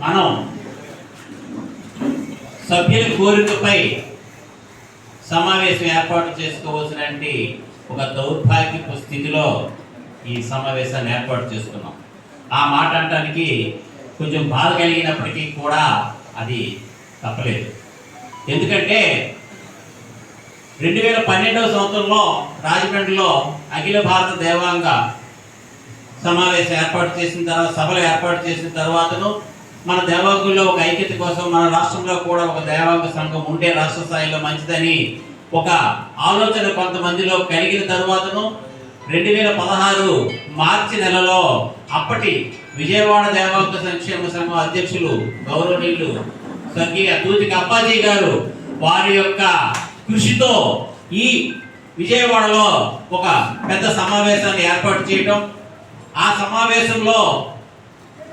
మనం సభ్యుల కోరికపై సమావేశం ఏర్పాటు చేసుకోవాల్సినటువంటి ఒక దౌర్భాగ్యపు స్థితిలో ఈ సమావేశాన్ని ఏర్పాటు చేసుకున్నాం. ఆ మాట అనడానికి కొంచెం బాధ కలిగినప్పటికీ కూడా అది తప్పలేదు. ఎందుకంటే 2012వ సంవత్సరంలో రాజమండ్రిలో అఖిల భారత దేవాంగ సమావేశం ఏర్పాటు చేసిన తర్వాత, సభలు ఏర్పాటు చేసిన తర్వాతను మన దేవాంగుల్లో ఒక ఐక్యత కోసం మన రాష్ట్రంలో కూడా ఒక దేవాంగ సంఘం ఉంటే రాష్ట్ర స్థాయిలో మంచిదని ఒక ఆలోచన కొంతమందిలో కలిగిన తర్వాతను 2016 మార్చి నెలలో అప్పటి విజయవాడ దేవాంగ సంక్షేమ సంఘం అధ్యక్షులు గౌరవనీయులు స్వర్గీయ తూతిక అప్పాజీ గారు వారి యొక్క కృషితో ఈ విజయవాడలో ఒక పెద్ద సమావేశాన్ని ఏర్పాటు చేయడం, ఆ సమావేశంలో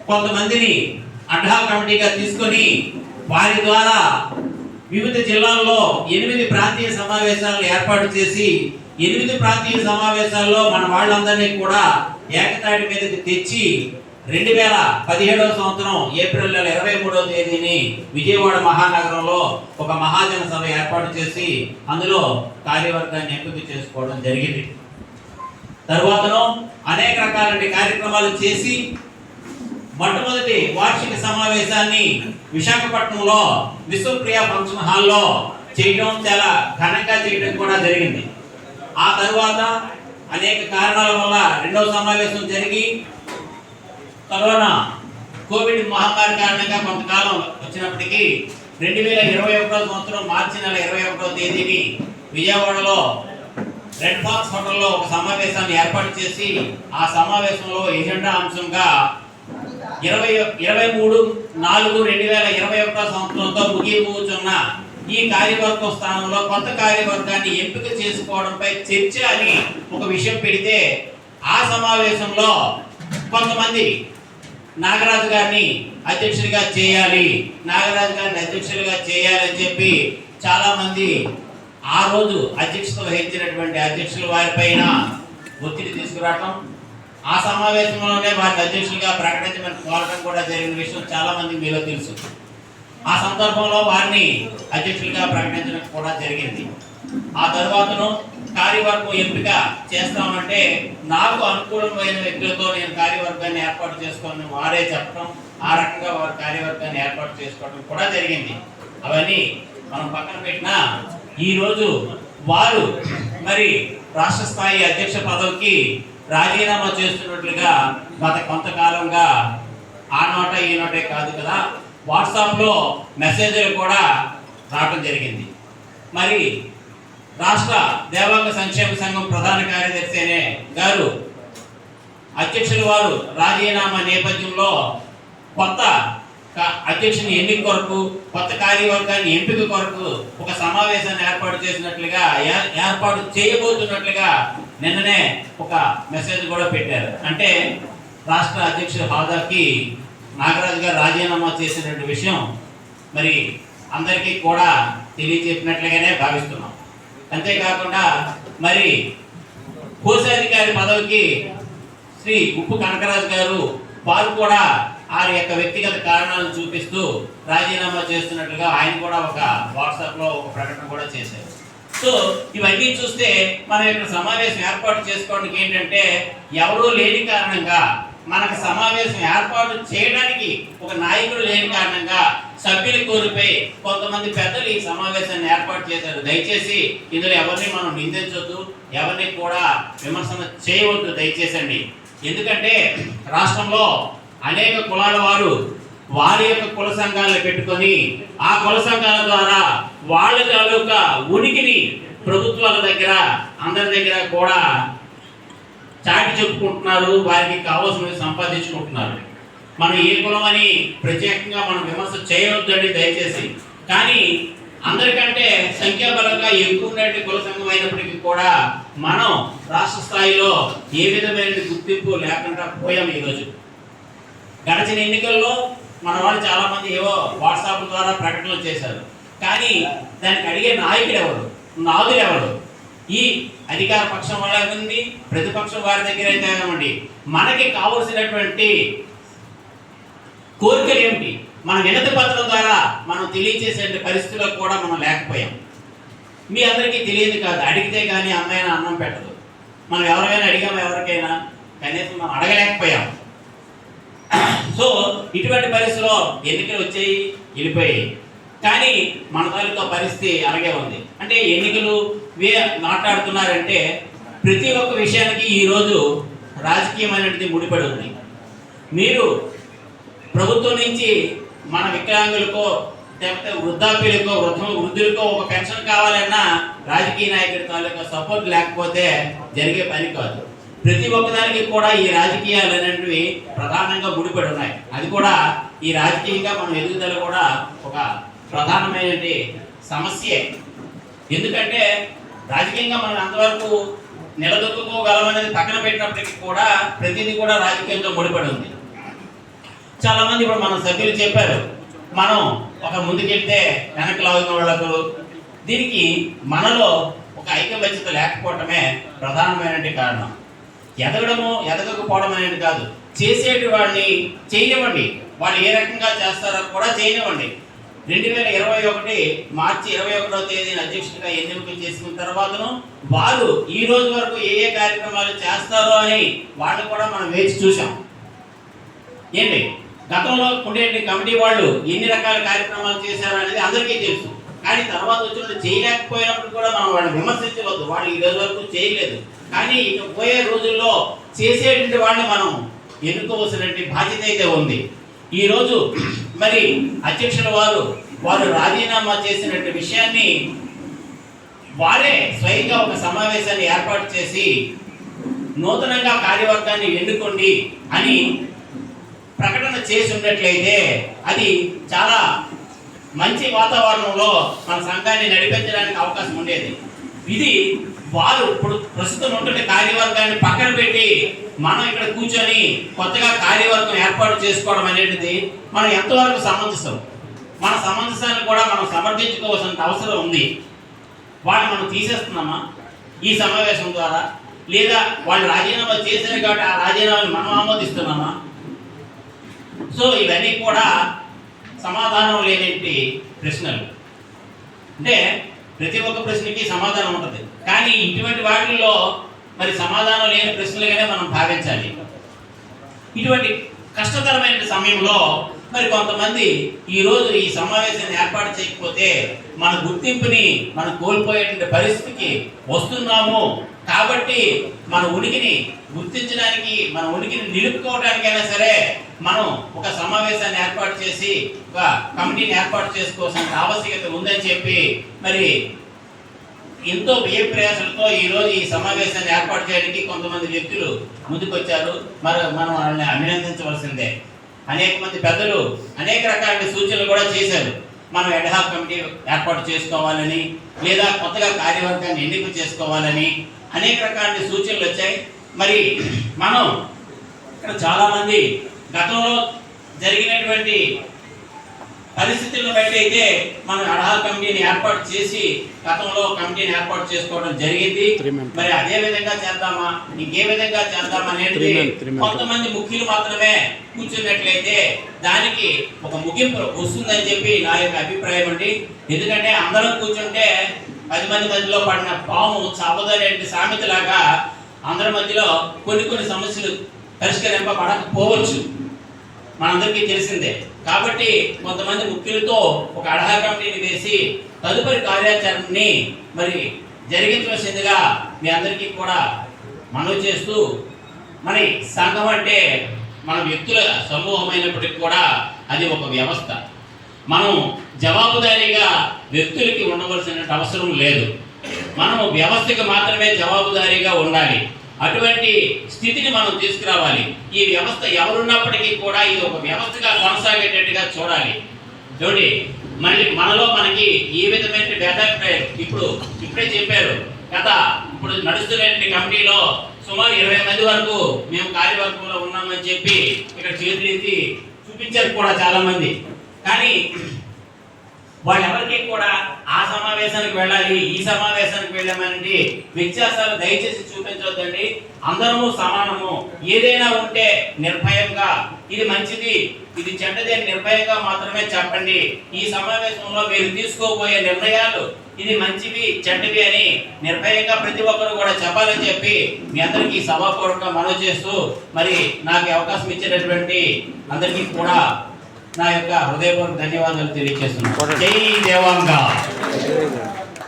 కొంతమందిని అడ్డా కమిటీగా తీసుకొని వారి ద్వారా వివిధ జిల్లాల్లో 8 ప్రాంతీయ సమావేశాలను ఏర్పాటు చేసి 8 ప్రాంతీయ సమావేశాల్లో మన వాళ్ళందరినీ కూడా ఏకతాటి మీదకి తెచ్చి 2017వ సంవత్సరం ఏప్రిల్ నెల 23వ తేదీని విజయవాడ మహానగరంలో ఒక మహాజన సభ ఏర్పాటు చేసి అందులో కార్యవర్గాన్ని ఎంపిక చేసుకోవడం జరిగింది. తరువాతను అనేక రకాల కార్యక్రమాలు చేసి మొట్టమొదటి వార్షిక సమావేశాన్ని విశాఖపట్నంలో విశ్వప్రియ ఫంక్షన్ హాల్లో చేయడం, చాలా ఘనంగా చేయడం కూడా జరిగింది. ఆ తరువాత అనేక కారణాల వల్ల రెండవ సమావేశం జరిగి కరోనా కోవిడ్ మహమ్మారి కారణంగా కొంతకాలం వచ్చినప్పటికీ 2021వ సంవత్సరం మార్చి నెల 21వ తేదీని విజయవాడలో రెడ్ ఫాక్స్ హోటల్లో ఒక సమావేశాన్ని ఏర్పాటు చేసి ఆ సమావేశంలో ఎజెండా అంశంగా 23/4/2021 సంవత్సరంతో ముగియబోతున్న ఈ కార్యవర్గం స్థానంలో కొత్త కార్యవర్గాన్ని ఎంపిక చేసుకోవడంపై చర్చ అని ఒక విషయం పెడితే, ఆ సమావేశంలో కొంతమంది నాగరాజు గారిని అధ్యక్షుడిగా చేయాలి, నాగరాజు గారిని అధ్యక్షుడిగా చేయాలని చెప్పి చాలా మంది ఆ రోజు అధ్యక్షత వహించినటువంటి అధ్యక్షుల వారిపైన ఒత్తిడి తీసుకురావటం, ఆ సమావేశంలోనే వారిని అధ్యక్షులుగా ప్రకటించమని కోరడం కూడా జరిగిన విషయం చాలా మంది మీలో తెలుసు. ఆ సందర్భంలో వారిని అధ్యక్షులుగా ప్రకటించడం కూడా జరిగింది. ఆ తర్వాతను కార్యవర్గం ఎంపిక చేస్తామంటే నాకు అనుకూలమైన వ్యక్తులతో నేను కార్యవర్గాన్ని ఏర్పాటు చేసుకోవాలని వారే చెప్పడం, ఆ రకంగా వారి కార్యవర్గాన్ని ఏర్పాటు చేసుకోవడం కూడా జరిగింది. అవన్నీ మనం పక్కన పెట్టినా ఈరోజు వారు మరి రాష్ట్ర స్థాయి అధ్యక్ష పదవికి రాజీనామా చేస్తున్నట్లుగా గత కొంతకాలంగా ఆ నోట ఈ నోటే కాదు కదా, వాట్సాప్లో మెసేజ్లు కూడా రావడం జరిగింది. మరి రాష్ట్ర దేవాంగ సంక్షేమ సంఘం ప్రధాన కార్యదర్శి అనే గారు అధ్యక్షుల వారు రాజీనామా నేపథ్యంలో కొత్త అధ్యక్షుని ఎన్నిక కొరకు, కొత్త కార్యవర్గాన్ని ఎంపిక కొరకు ఒక సమావేశాన్ని ఏర్పాటు చేసినట్లుగా, ఏర్పాటు చేయబోతున్నట్లుగా నిన్ననే ఒక మెసేజ్ కూడా పెట్టారు. అంటే రాష్ట్ర అధ్యక్షుల హోదాకి నాగరాజు గారు రాజీనామా చేసినటువంటి విషయం మరి అందరికీ కూడా తెలియజెప్పినట్లుగానే భావిస్తున్నాం. అంతేకాకుండా మరి కోశాధికారి పదవికి శ్రీ ఉప్పు కనకరాజు గారు వారు కూడా వారి యొక్క వ్యక్తిగత కారణాలను చూపిస్తూ రాజీనామా చేస్తున్నట్లుగా ఆయన కూడా ఒక వాట్సాప్లో ఒక ప్రకటన కూడా చేశారు. సో ఇవన్నీ చూస్తే మనం ఇక్కడ సమావేశం ఏర్పాటు చేసుకోవడానికి ఏంటంటే, ఎవరూ లేని కారణంగా, మనకు సమావేశం ఏర్పాటు చేయడానికి ఒక నాయకుడు లేని కారణంగా సభ్యుల కోరిపై కొంతమంది పెద్దలు ఈ సమావేశాన్ని ఏర్పాటు చేశారు. దయచేసి ఇందులో ఎవరిని మనం నిందించవద్దు, ఎవరిని కూడా విమర్శన చేయవద్దు దయచేసండి. ఎందుకంటే రాష్ట్రంలో అనేక కులాల వారు వారి యొక్క కుల సంఘాలను పెట్టుకొని ఆ కుల సంఘాల ద్వారా వాళ్ళ తాలూకా ఉనికిని ప్రభుత్వాల దగ్గర అందరి దగ్గర కూడా చాటి చెప్పుకుంటున్నారు, వారికి కావాల్సినవి సంపాదించుకుంటున్నారు. మనం ఏ కులం అని ప్రత్యేకంగా మనం విమర్శ చేయవద్దండి దయచేసి. కానీ అందరికంటే సంఖ్యాబలంగా ఎక్కువ ఉన్నటువంటి కుల సంఘం అయినప్పటికీ కూడా మనం రాష్ట్ర స్థాయిలో ఏ విధమైన గుర్తింపు లేకుండా పోయాం. ఈరోజు గడచిన ఎన్నికల్లో మన వాళ్ళు చాలా మంది ఏవో వాట్సాప్ ద్వారా ప్రకటనలు చేశారు, కానీ దానికి అడిగే నాయకుడు ఎవరు, నాదులు ఎవరు? ఈ అధికార పక్షం వాళ్ళని ప్రతిపక్షం వారి దగ్గర అయితే మనకి కావలసినటువంటి కోరికలు ఏమిటి, మన వినతి పత్రం ద్వారా మనం తెలియజేసే పరిస్థితుల్లో కూడా మనం లేకపోయాం. మీ అందరికీ తెలియదు కాదు, అడిగితే కానీ అమ్మాయినా అన్నం పెట్టదు. మనం ఎవరైనా అడిగాము, ఎవరికైనా కనీసం మనం అడగలేకపోయాం. సో ఇటువంటి పరిస్థితిలో ఎన్నికలు వచ్చాయి, వెళ్ళిపోయాయి. కానీ మన తాలూకా పరిస్థితి అలాగే ఉంది. అంటే ఎన్నికలు మాట్లాడుతున్నారంటే ప్రతి ఒక్క విషయానికి ఈరోజు రాజకీయం అనేది ముడిపడి ఉంది. మీరు ప్రభుత్వం నుంచి మన వికలాంగులకో లేకపోతే వృద్ధాప్యులకో వృద్ధులకో ఒక పెన్షన్ కావాలన్నా రాజకీయ నాయకుడి తాలూకా సపోర్ట్ లేకపోతే జరిగే పని కాదు. ప్రతి ఒక్కదానికి కూడా ఈ రాజకీయాలు అనేటివి ప్రధానంగా ముడిపడి ఉన్నాయి. అది కూడా ఈ రాజకీయంగా మనం ఎదుగుదల కూడా ఒక ప్రధానమైన సమస్యే. ఎందుకంటే రాజకీయంగా మనం అంతవరకు నిలదొక్కుకోగలమనేది పక్కన పెట్టినప్పటికీ కూడా ప్రతిదీ కూడా రాజకీయంతో ముడిపడి ఉంది. చాలా మంది ఇప్పుడు మన సభ్యులు చెప్పారు, మనం ఒక ముందుకెళ్తే వెనక్కి లాగుతున్న వాళ్ళకు, దీనికి మనలో ఒక ఐక్యమత్యత లేకపోవటమే ప్రధానమైన కారణం. ఎదగకపోవడం అనేది కాదు, చేసేటి వాడిని చేయనివ్వండి, వాళ్ళు ఏ రకంగా చేస్తారో కూడా చేయనివ్వండి. 2021 మార్చి 21వ తేదీన అధ్యక్షుడిగా ఎన్నిక చేసుకున్న తర్వాతను వారు ఈ రోజు వరకు ఏ కార్యక్రమాలు చేస్తారో అని వాళ్ళు కూడా మనం వేచి చూసాం. ఏంటి గతంలో ఉండేటి కమిటీ వాళ్ళు ఎన్ని రకాల కార్యక్రమాలు చేశారు అనేది అందరికీ తెలుసు. కానీ తర్వాత వచ్చిన చేయలేకపోయినప్పుడు కూడా మనం వాళ్ళని విమర్శించవద్దు, వాళ్ళు ఈ రోజు వరకు చేయలేదు. కానీ ఇక పోయే రోజుల్లో చేసేటువంటి వాళ్ళని మనం ఎన్నుకోవాల్సినటువంటి బాధ్యత అయితే ఉంది. ఈరోజు మరి అధ్యక్షుల వారు రాజీనామా చేసినటువంటి విషయాన్ని వారే స్వయంగా ఒక సమావేశాన్ని ఏర్పాటు చేసి నూతనంగా కార్యవర్గాన్ని ఎన్నుకోండి అని ప్రకటన చేసి ఉన్నట్లయితే అది చాలా మంచి వాతావరణంలో మన సంఘాన్ని నడిపించడానికి అవకాశం ఉండేది. ఇది వారు ఇప్పుడు ప్రస్తుతం ఉంటున్న కార్యవర్గాన్ని పక్కన పెట్టి మనం ఇక్కడ కూర్చొని కొత్తగా కార్యవర్గం ఏర్పాటు చేసుకోవడం అనేది మనం ఎంతవరకు సమంజసం? మన సమంజసాన్ని కూడా మనం సమర్థించుకోవాల్సిన అవసరం ఉంది. వాళ్ళు మనం తీసేస్తున్నామా ఈ సమావేశం ద్వారా, లేదా వాళ్ళు రాజీనామా చేశారు కాబట్టి ఆ రాజీనామాని మనం ఆమోదిస్తున్నామా? సో ఇవన్నీ కూడా సమాధానం లేని ప్రశ్నలు. అంటే ప్రతి ఒక్క ప్రశ్నకి సమాధానం ఉంటుంది, కానీ ఇటువంటి వాటిల్లో మరి సమాధానం లేని ప్రశ్నలుగానే మనం భావించాలి. ఇటువంటి కష్టతరమైన సమయంలో మరి కొంతమంది ఈరోజు ఈ సమావేశాన్ని ఏర్పాటు చేయకపోతే మన గుర్తింపుని మనం కోల్పోయేటువంటి పరిస్థితికి వస్తున్నాము. కాబట్టి మన ఉనికిని గుర్తించడానికి, మన ఉనికిని నిలుపుకోవడానికైనా సరే మనం ఒక సమావేశాన్ని ఏర్పాటు చేసి ఒక కమిటీని ఏర్పాటు చేసుకోవాల్సిన ఆవశ్యకత ఉందని చెప్పి మరి ఎంతో వ్యయ ప్రయాసాలతో ఈరోజు ఈ సమావేశాన్ని ఏర్పాటు చేయడానికి కొంతమంది వ్యక్తులు ముందుకొచ్చారు. మనం వాళ్ళని అభినందించవలసిందే. అనేక మంది పెద్దలు అనేక రకాల సూచనలు కూడా చేశారు. మనం ఎడ్హాక్ కమిటీ ఏర్పాటు చేసుకోవాలని, లేదా కొత్తగా కార్యవర్గాన్ని ఎన్నిక చేసుకోవాలని అనేక రకాల సూచనలు వచ్చాయి. మరి మనం ఇక్కడ చాలామంది గతంలో జరిగినటువంటి పరిస్థితులను బట్టి అయితే మనం ఎడ్హాక్ కమిటీని ఏర్పాటు చేసి గతంలో కమిటీని ఏర్పాటు చేసుకోవడం జరిగింది. మరి అదే విధంగా చేద్దామా, ఇంకే విధంగా చేద్దామా అనేది కొంతమంది ముఖ్యులు మాత్రమే కూర్చున్నట్లయితే దానికి ఒక ముగింపు వస్తుందని చెప్పి నా యొక్క అభిప్రాయం అండి. ఎందుకంటే అందరం కూర్చుంటే 10 మంది మధ్యలో పడిన పాము చాపదనే సామెతలాగా అందరి మధ్యలో కొన్ని సమస్యలు పరిష్కరింపబడకపోవచ్చు, మనందరికీ తెలిసిందే. కాబట్టి కొంతమంది ముఖ్యులతో ఒక అడహా కమిటీని వేసి తదుపరి కార్యాచరణని మరి జరిగించవలసిందిగా మీ అందరికీ కూడా మనవి చేస్తూ, మరి సంఘం అంటే మన వ్యక్తుల సమూహమైనప్పటికీ కూడా అది ఒక వ్యవస్థ. మనం జవాబుదారీగా వ్యక్తులకి ఉండవలసిన అవసరం లేదు, మనము వ్యవస్థకి మాత్రమే జవాబుదారీగా ఉండాలి. అటువంటి స్థితిని మనం తీసుకురావాలి. ఈ వ్యవస్థ ఎవరున్నప్పటికీ కూడా ఇది ఒక వ్యవస్థగా కొనసాగేటట్టుగా చూడాలి. చూడండి, మళ్ళీ మనలో మనకి ఏ విధమైన భేదాభిప్రాయం ఇప్పుడే చెప్పారు కదా. ఇప్పుడు నడుస్తున్న కమిటీలో సుమారు 20 మంది వరకు మేము కార్యవర్గంలో ఉన్నామని చెప్పి ఇక్కడ చేతులెత్తి చూపించారు కూడా చాలా మంది. కానీ వాళ్ళెవరికి కూడా ఆ సమావేశానికి వెళ్ళాలి, ఈ సమావేశానికి వెళ్ళామని వ్యత్యాసాలు దయచేసి చూపించవద్దండి. అందరము సమానము. ఏదైనా ఉంటే నిర్భయంగా ఇది మంచిది, ఇది చెడ్డది అని నిర్భయంగా మాత్రమే చెప్పండి. ఈ సమావేశంలో మీరు తీసుకోబోయే నిర్ణయాలు ఇది మంచివి చెడ్డవి అని నిర్భయంగా ప్రతి ఒక్కరు కూడా చెప్పాలని చెప్పి మీ అందరికీ సభాపూర్వకంగా మనవి చేస్తూ, మరి నాకు అవకాశం ఇచ్చినటువంటి అందరికీ కూడా నా యొక్క హృదయపూర్వక ధన్యవాదాలు తెలియజేస్తున్నాను. జై దేవాంగ.